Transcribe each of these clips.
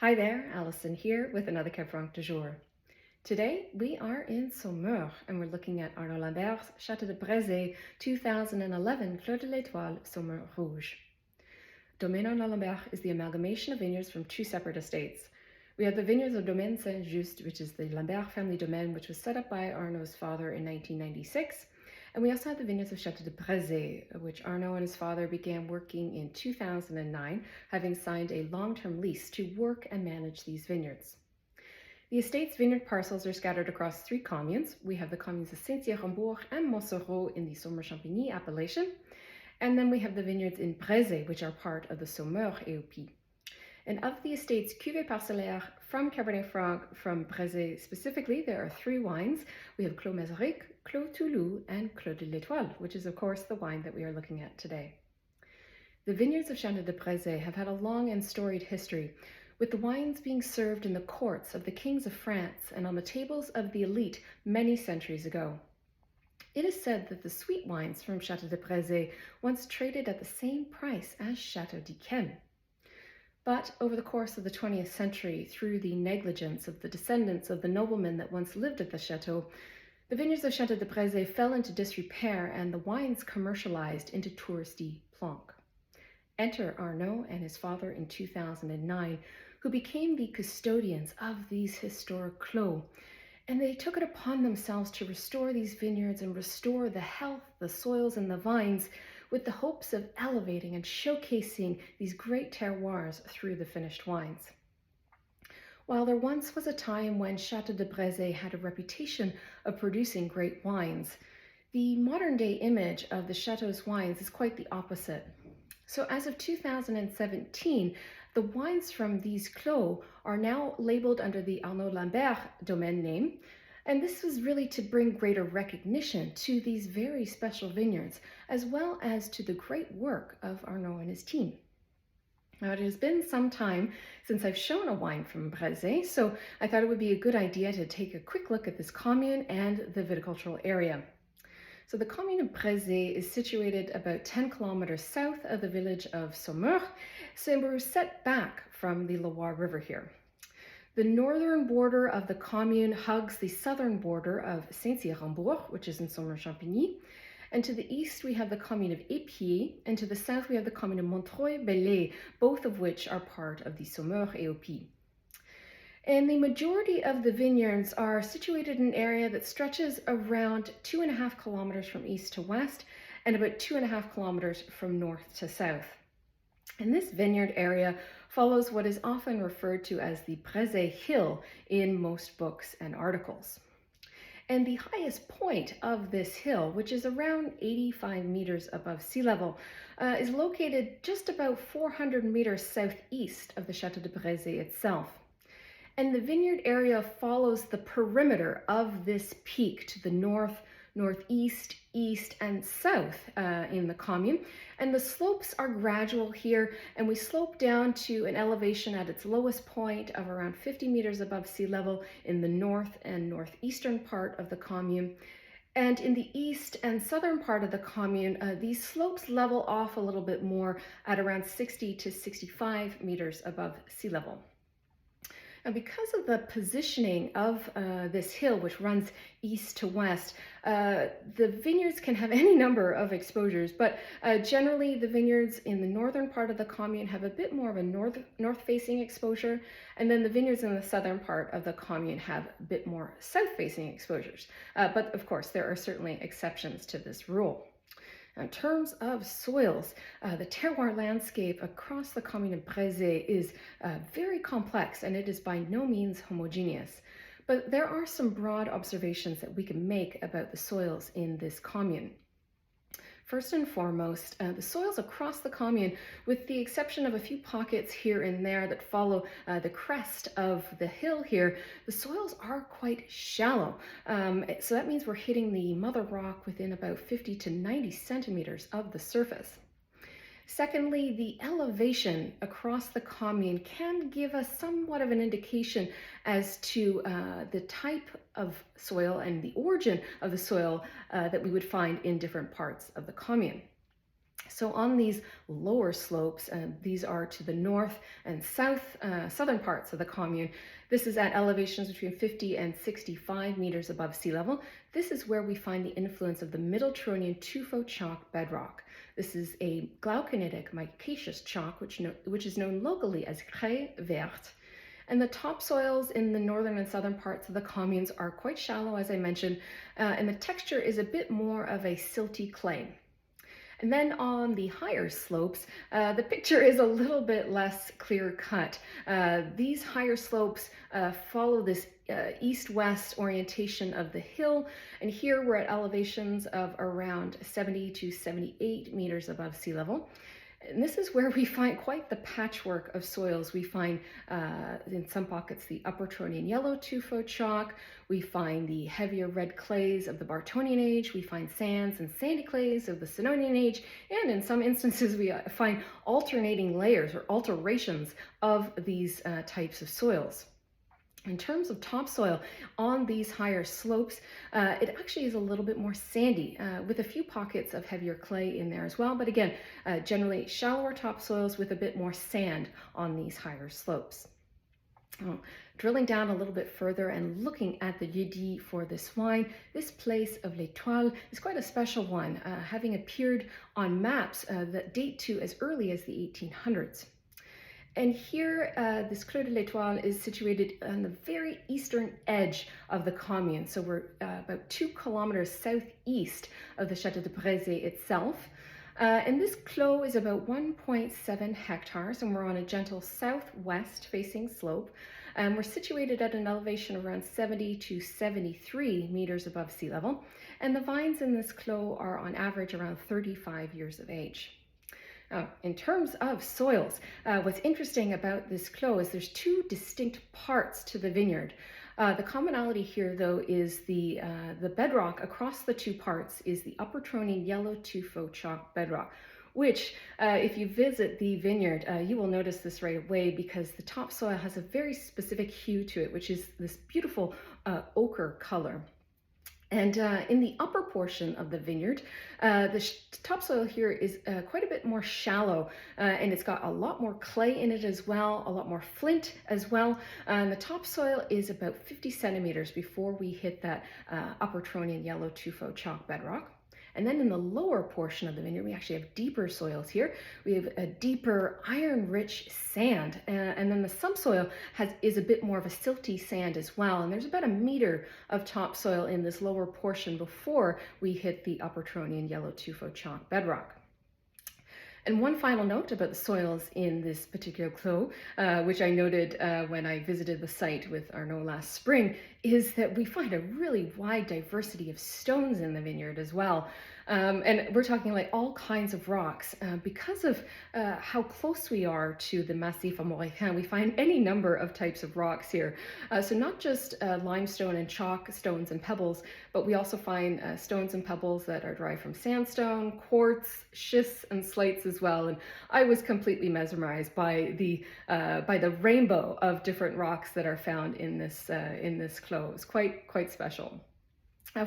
Hi there, Alison here with another Cabernet Franc du jour. Today we are in Saumur and we're looking at Arnaud Lambert's Château de Brézé 2011 Clos de l'Étoile Saumur Rouge. Domaine Arnaud Lambert is the amalgamation of vineyards from two separate estates. We have the vineyards of Domaine St-Just, which is the Lambert family domain, which was set up by Arnaud's father in 1996. And we also have the vineyards of Château de Brézé, which Arnaud and his father began working in 2009, having signed a long-term lease to work and manage these vineyards. The estate's vineyard parcels are scattered across three communes. We have the communes of Saint-Nicolas-de-Bourgueil and Montsoreau in the saumur-champigny appellation. And then we have the vineyards in Brézé, which are part of the Saumur AOP. And of the estate's cuvée parcellaire from Cabernet Franc from Brézé specifically, there are three wines. We have Clos Mazurique, Clos Loup, and Clos de l'Étoile, which is of course the wine that we are looking at today. The vineyards of Château de Brézé have had a long and storied history, with the wines being served in the courts of the kings of France and on the tables of the elite many centuries ago. It is said that the sweet wines from Château de Brézé once traded at the same price as Château d'Yquem. But over the course of the 20th century, through the negligence of the descendants of the noblemen that once lived at the chateau, the vineyards of Château de Brézé fell into disrepair and the wines commercialized into touristy plonk. Enter Arnaud and his father in 2009, who became the custodians of these historic clos, and they took it upon themselves to restore these vineyards and restore the health, the soils, and the vines, with the hopes of elevating and showcasing these great terroirs through the finished wines. While there once was a time when Château de Brézé had a reputation of producing great wines, the modern-day image of the chateau's wines is quite the opposite. So as of 2017, the wines from these clos are now labeled under the Arnaud Lambert domain name, and this was really to bring greater recognition to these very special vineyards, as well as to the great work of Arnaud and his team. Now, it has been some time since I've shown a wine from Brézé, so I thought it would be a good idea to take a quick look at this commune and the viticultural area. So the commune of Brézé is situated about 10 kilometers south of the village of Saumur, so we're set back from the Loire River here. The northern border of the commune hugs the southern border of Saint-Cyr-en-Bourg, which is in saumur-champigny, and to the east we have the commune of Épier, and to the south we have the commune of Montreuil-Bellay, both of which are part of the Saumur AOP. And the majority of the vineyards are situated in an area that stretches around 2.5 kilometers from east to west and about 2.5 kilometers from north to south. And this vineyard area follows what is often referred to as the Brézé Hill in most books and articles. And the highest point of this hill, which is around 85 meters above sea level, is located just about 400 meters southeast of the Château de Brézé itself. And the vineyard area follows the perimeter of this peak to the north, northeast, east, and south in the commune. And the slopes are gradual here, and we slope down to an elevation at its lowest point of around 50 meters above sea level in the north and northeastern part of the commune. And in the east and southern part of the commune, these slopes level off a little bit more at around 60 to 65 meters above sea level. Now, because of the positioning of this hill, which runs east to west, the vineyards can have any number of exposures, but generally the vineyards in the northern part of the commune have a bit more of a north-facing exposure, and then the vineyards in the southern part of the commune have a bit more south-facing exposures. But of course, there are certainly exceptions to this rule. In terms of soils, the terroir landscape across the commune of Brézé is very complex, and it is by no means homogeneous. But there are some broad observations that we can make about the soils in this commune. First and foremost, the soils across the commune, with the exception of a few pockets here and there that follow the crest of the hill here, the soils are quite shallow. So that means we're hitting the mother rock within about 50 to 90 centimeters of the surface. Secondly, the elevation across the commune can give us somewhat of an indication as to the type of soil and the origin of the soil that we would find in different parts of the commune. So on these lower slopes, these are to the north and southern parts of the commune. This is at elevations between 50 and 65 meters above sea level. This is where we find the influence of the Middle Turonian tuffo chalk bedrock. This is a glauconitic micaceous chalk, which is known locally as craie verte. And the topsoils in the northern and southern parts of the communes are quite shallow, as I mentioned, and the texture is a bit more of a silty clay. And then on the higher slopes, the picture is a little bit less clear-cut. These higher slopes follow this east-west orientation of the hill, and here we're at elevations of around 70 to 78 meters above sea level. And this is where we find quite the patchwork of soils. We find in some pockets the Upper Turonian yellow tuffo chalk. We find the heavier red clays of the Bartonian age. We find sands and sandy clays of the Senonian age. And in some instances, we find alternating layers or alterations of these types of soils. In terms of topsoil, on these higher slopes, it actually is a little bit more sandy, with a few pockets of heavier clay in there as well. But again, generally shallower topsoils with a bit more sand on these higher slopes. Drilling down a little bit further and looking at the lieu-dit for this wine, this place of l'Étoile is quite a special one, having appeared on maps that date to as early as the 1800s. And here, this Clos de l'Étoile is situated on the very eastern edge of the commune. So we're about 2 kilometers southeast of the Château de Brézé itself. And this clos is about 1.7 hectares, and we're on a gentle southwest facing slope. And we're situated at an elevation around 70 to 73 meters above sea level. And the vines in this clos are on average around 35 years of age. In terms of soils, what's interesting about this clos is there's 2 distinct parts to the vineyard. The commonality here, though, is the bedrock across the 2 parts is the Upper Turonian yellow tuffo chalk bedrock, which, if you visit the vineyard, you will notice this right away because the topsoil has a very specific hue to it, which is this beautiful ochre color. And in the upper portion of the vineyard, the topsoil here is quite a bit more shallow, and it's got a lot more clay in it as well, a lot more flint as well. And the topsoil is about 50 centimeters before we hit that Upper Turonian yellow tuffo chalk bedrock. And then in the lower portion of the vineyard, we actually have deeper soils here. We have a deeper iron-rich sand, and then the subsoil is a bit more of a silty sand as well. And there's about 1 meter of topsoil in this lower portion before we hit the Upper Turonian yellow tuffo chalk bedrock. And one final note about the soils in this particular clos, which I noted when I visited the site with Arnaud last spring, is that we find a really wide diversity of stones in the vineyard as well. And we're talking like all kinds of rocks. Because of how close we are to the Massif Armoricain, we find any number of types of rocks here. So not just limestone and chalk stones and pebbles, but we also find stones and pebbles that are derived from sandstone, quartz, schists, and slates as well. And I was completely mesmerized by the rainbow of different rocks that are found in this clos. Quite special.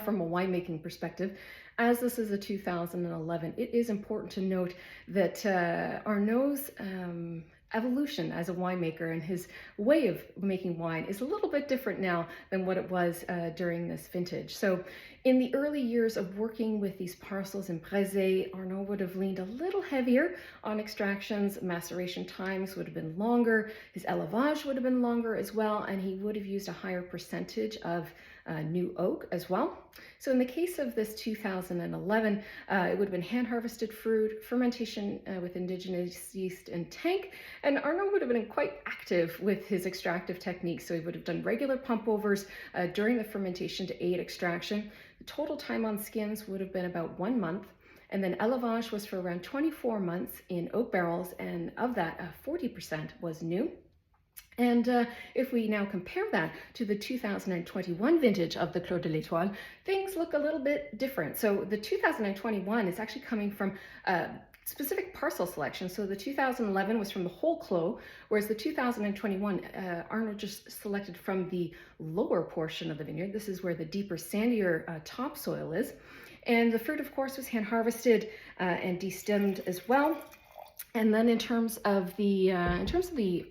From a winemaking perspective, as this is a 2011, it is important to note that Arnaud's evolution as a winemaker and his way of making wine is a little bit different now than what it was during this vintage. So in the early years of working with these parcels in Brézé, Arnaud would have leaned a little heavier on extractions. Maceration times would have been longer. His élevage would have been longer as well, and he would have used a higher percentage of new oak as well. So in the case of this 2011, it would have been hand-harvested fruit, fermentation with indigenous yeast and tank, and Arnaud would have been quite active with his extractive techniques. So he would have done regular pump overs during the fermentation to aid extraction. The total time on skins would have been about 1 month, and then élevage was for around 24 months in oak barrels, and of that, 40% was new. And if we now compare that to the 2021 vintage of the Clos de l'Étoile, things look a little bit different. So the 2021 is actually coming from specific parcel selection. So the 2011 was from the whole clos, whereas the 2021, Arnaud just selected from the lower portion of the vineyard. This is where the deeper, sandier topsoil is. And the fruit, of course, was hand harvested and destemmed as well. And then in terms of the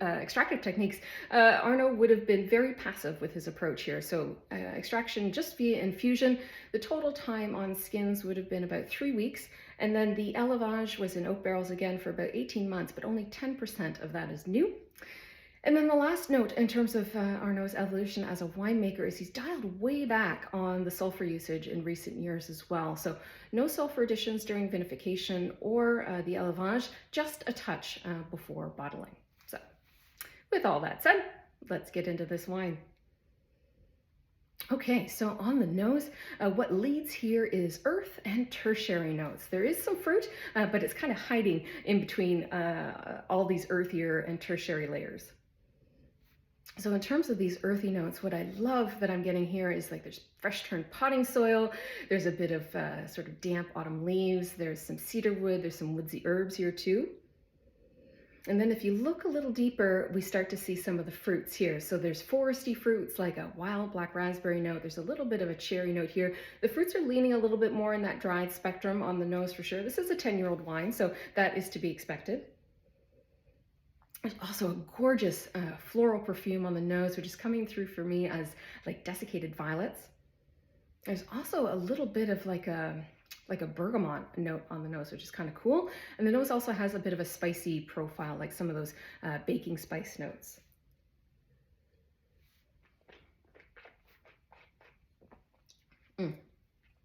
extractive techniques, Arnaud would have been very passive with his approach here. So extraction just via infusion. The total time on skins would have been about 3 weeks. And then the élevage was in oak barrels again for about 18 months, but only 10% of that is new. And then the last note in terms of Arnaud's evolution as a winemaker is he's dialed way back on the sulfur usage in recent years as well. So no sulfur additions during vinification or the élevage, just a touch before bottling. So with all that said, let's get into this wine. Okay, so on the nose, what leads here is earth and tertiary notes. There is some fruit, but it's kind of hiding in between all these earthier and tertiary layers. So in terms of these earthy notes, what I love that I'm getting here is like there's fresh turned potting soil, there's a bit of sort of damp autumn leaves, there's some cedar wood, there's some woodsy herbs here too. And then if you look a little deeper, we start to see some of the fruits here. So there's foresty fruits like a wild black raspberry note, there's a little bit of a cherry note here. The fruits are leaning a little bit more in that dried spectrum on the nose for sure. This is a 10-year-old wine, so that is to be expected. There's also a gorgeous floral perfume on the nose, which is coming through for me as like desiccated violets. There's also a little bit of like a bergamot note on the nose, which is kind of cool. And the nose also has a bit of a spicy profile, like some of those baking spice notes.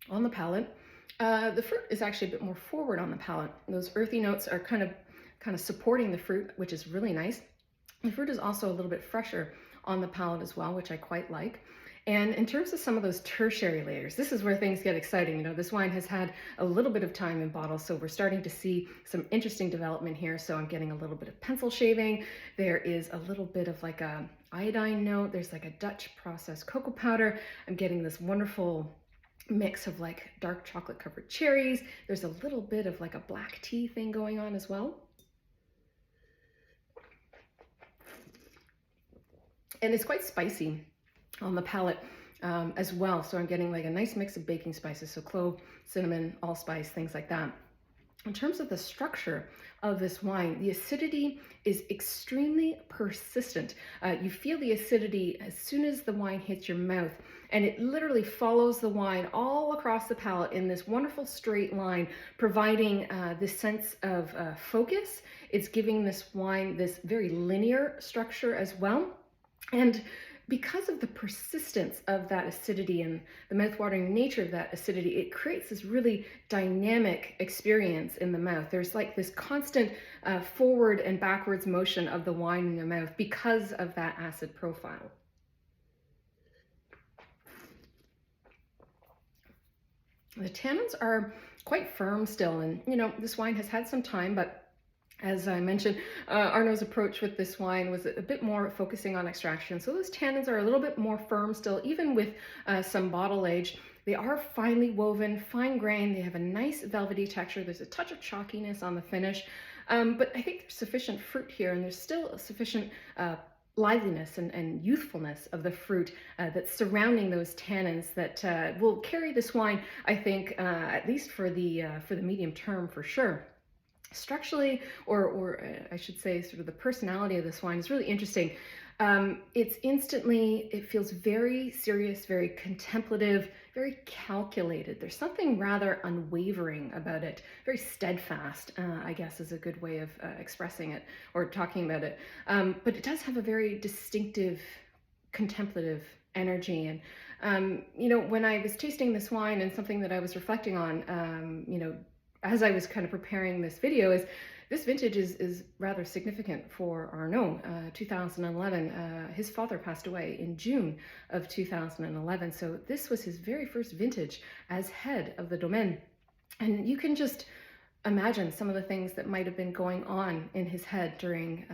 On the palate, the fruit is actually a bit more forward on the palate. Those earthy notes are kind of supporting the fruit, which is really nice. The fruit is also a little bit fresher on the palate as well, which I quite like. And in terms of some of those tertiary layers, this is where things get exciting. You know, this wine has had a little bit of time in bottle, so we're starting to see some interesting development here. So I'm getting a little bit of pencil shaving. There is a little bit of like a iodine note. There's like a Dutch processed cocoa powder. I'm getting this wonderful mix of like dark chocolate covered cherries. There's a little bit of like a black tea thing going on as well. And it's quite spicy on the palate as well. So I'm getting like a nice mix of baking spices. So clove, cinnamon, allspice, things like that. In terms of the structure of this wine, the acidity is extremely persistent. You feel the acidity as soon as the wine hits your mouth, and it literally follows the wine all across the palate in this wonderful straight line, providing this sense of focus. It's giving this wine this very linear structure as well. And because of the persistence of that acidity and the mouthwatering nature of that acidity, it creates this really dynamic experience in the mouth. There's like this constant forward and backwards motion of the wine in your mouth because of that acid profile. The tannins are quite firm still, and you know, this wine has had some time, but as I mentioned, Arnaud's approach with this wine was a bit more focusing on extraction. So those tannins are a little bit more firm still, even with some bottle age. They are finely woven, fine grained. They have a nice velvety texture. There's a touch of chalkiness on the finish. But I think there's sufficient fruit here, and there's still sufficient liveliness and youthfulness of the fruit that's surrounding those tannins that will carry this wine, I think, at least for the medium term for sure. Structurally, or I should say sort of the personality of this wine is really interesting. It feels very serious, very contemplative, very calculated. There's something rather unwavering about it, very steadfast, I guess is a good way of expressing it or talking about it. But it does have a very distinctive contemplative energy. And, you know, when I was tasting this wine, and something that I was reflecting on, you know, as I was kind of preparing this video, is this vintage is rather significant for Arnaud. 2011, his father passed away in June of 2011. So this was his very first vintage as head of the Domaine. And you can just imagine some of the things that might have been going on in his head during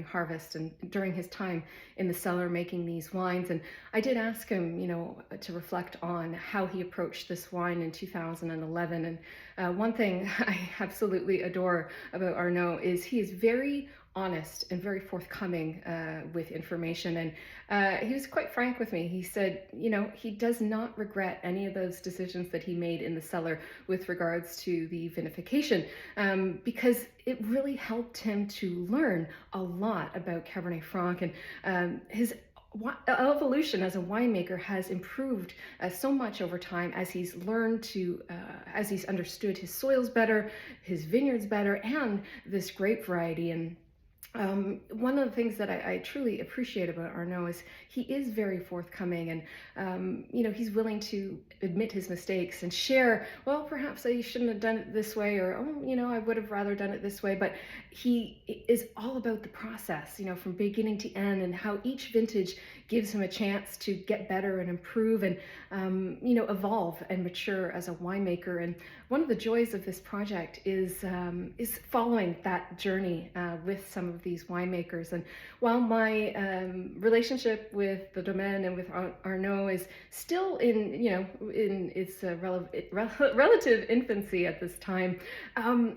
harvest and during his time in the cellar making these wines. And I did ask him, you know, to reflect on how he approached this wine in 2011. And one thing I absolutely adore about Arnaud is he is very honest and very forthcoming with information. And he was quite frank with me. He said, he does not regret any of those decisions that he made in the cellar with regards to the vinification, because it really helped him to learn a lot about Cabernet Franc, and his evolution as a winemaker has improved so much over time as he's learned to, as he's understood his soils better, his vineyards better, and this grape variety. And one of the things that I truly appreciate about Arnaud is he is very forthcoming, and he's willing to admit his mistakes and share, well, perhaps I shouldn't have done it this way, or I would have rather done it this way. But he is all about the process, from beginning to end, and how each vintage gives him a chance to get better and improve and evolve and mature as a winemaker. And one of the joys of this project is following that journey with some of these winemakers. And while my relationship with the Domaine and with Arnaud is still in its relative infancy at this time,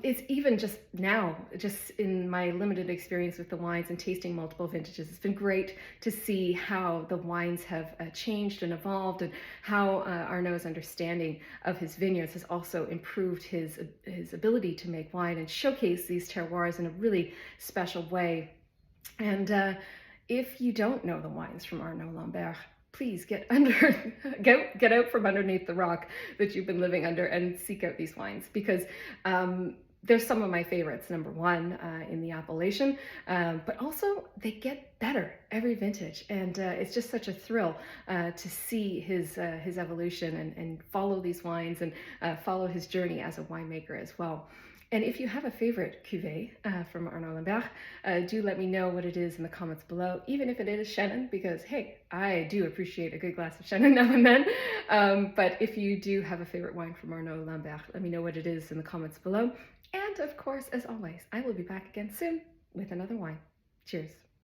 it's even just now, just in my limited experience with the wines and tasting multiple vintages, it's been great to see how the wines have changed and evolved, and how Arnaud's understanding of his vineyards has also improved his ability to make wine and showcase these terroirs in a really special way. And if you don't know the wines from Arnaud Lambert, please get out from underneath the rock that you've been living under and seek out these wines, because there's some of my favorites, number one, in the appellation, but also they get better every vintage. And it's just such a thrill to see his evolution and follow these wines and follow his journey as a winemaker as well. And if you have a favorite cuvée from Arnaud Lambert, do let me know what it is in the comments below, even if it is Chenin, because hey, I do appreciate a good glass of Chenin now and then. But if you do have a favorite wine from Arnaud Lambert, let me know what it is in the comments below. And of course, as always, I will be back again soon with another wine. Cheers.